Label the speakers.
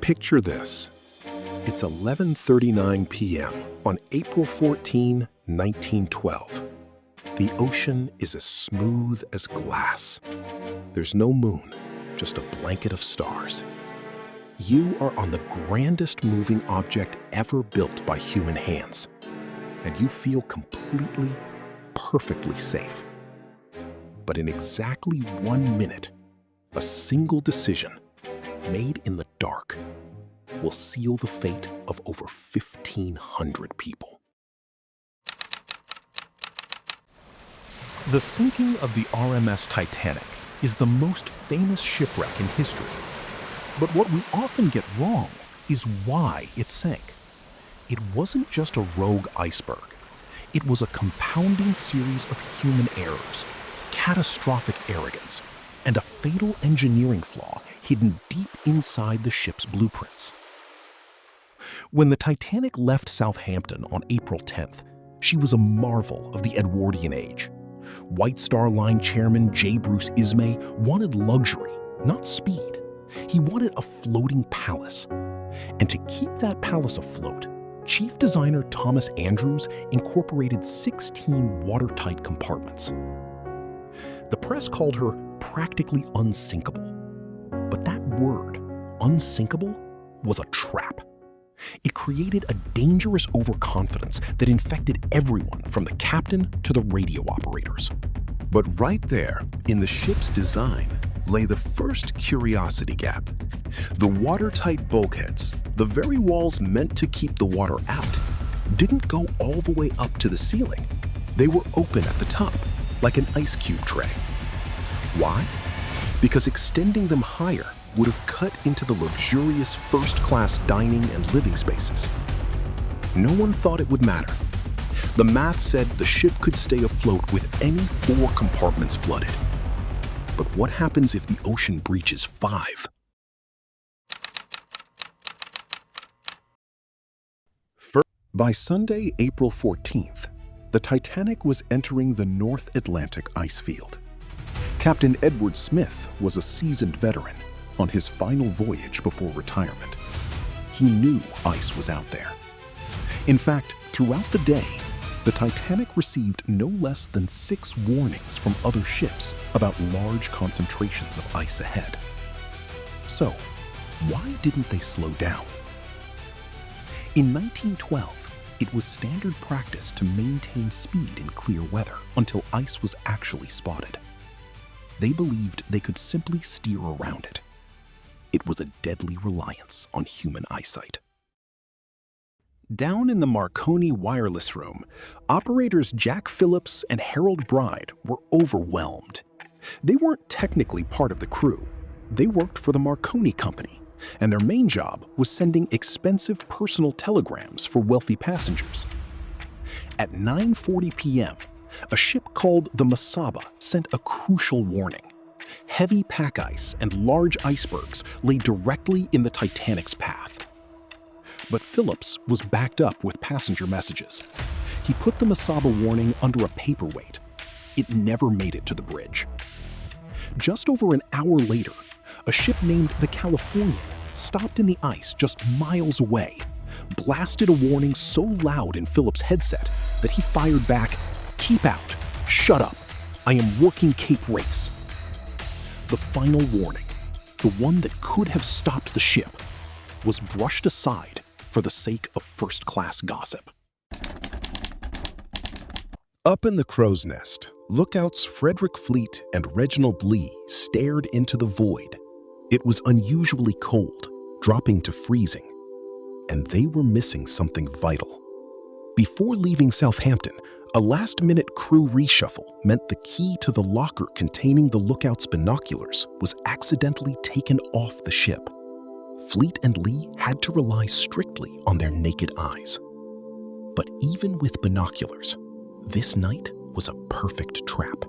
Speaker 1: Picture this. It's 11:39 p.m. on April 14, 1912. The ocean is as smooth as glass. There's no moon, just a blanket of stars. You are on the grandest moving object ever built by human hands, and you feel completely, perfectly safe. But in exactly 1 minute, a single decision, made in the dark, will seal the fate of over 1,500 people. The sinking of the RMS Titanic is the most famous shipwreck in history. But what we often get wrong is why it sank. It wasn't just a rogue iceberg. It was a compounding series of human errors, catastrophic arrogance, and a fatal engineering flaw hidden deep inside the ship's blueprints. When the Titanic left Southampton on April 10th, she was a marvel of the Edwardian age. White Star Line chairman J. Bruce Ismay wanted luxury, not speed. He wanted a floating palace. And to keep that palace afloat, chief designer Thomas Andrews incorporated 16 watertight compartments. The press called her practically unsinkable. But that word, unsinkable, was a trap. It created a dangerous overconfidence that infected everyone from the captain to the radio operators.
Speaker 2: But right there, in the ship's design, lay the first curiosity gap. The watertight bulkheads, the very walls meant to keep the water out, didn't go all the way up to the ceiling. They were open at the top, like an ice cube tray. Why? Because extending them higher would have cut into the luxurious first-class dining and living spaces. No one thought it would matter. The math said the ship could stay afloat with any 4 compartments flooded. But what happens if the ocean breaches 5?
Speaker 1: By Sunday, April 14th, the Titanic was entering the North Atlantic ice field. Captain Edward Smith was a seasoned veteran on his final voyage before retirement. He knew ice was out there. In fact, throughout the day, the Titanic received no less than 6 warnings from other ships about large concentrations of ice ahead. So, why didn't they slow down? In 1912, it was standard practice to maintain speed in clear weather until ice was actually spotted. They believed they could simply steer around it. It was a deadly reliance on human eyesight. Down in the Marconi wireless room, operators Jack Phillips and Harold Bride were overwhelmed. They weren't technically part of the crew. They worked for the Marconi Company, and their main job was sending expensive personal telegrams for wealthy passengers. At 9:40 p.m., a ship called the Masaba sent a crucial warning. Heavy pack ice and large icebergs lay directly in the Titanic's path. But Phillips was backed up with passenger messages. He put the Masaba warning under a paperweight. It never made it to the bridge. Just over an hour later, a ship named the Californian stopped in the ice just miles away, blasted a warning so loud in Phillips' headset that he fired back, "Keep out, shut up, I am working Cape Race." The final warning, the one that could have stopped the ship, was brushed aside for the sake of first-class gossip.
Speaker 2: Up in the crow's nest, lookouts Frederick Fleet and Reginald Lee stared into the void. It was unusually cold, dropping to freezing, and they were missing something vital. Before leaving Southampton, a last-minute crew reshuffle meant the key to the locker containing the lookout's binoculars was accidentally taken off the ship. Fleet and Lee had to rely strictly on their naked eyes. But even with binoculars, this night was a perfect trap.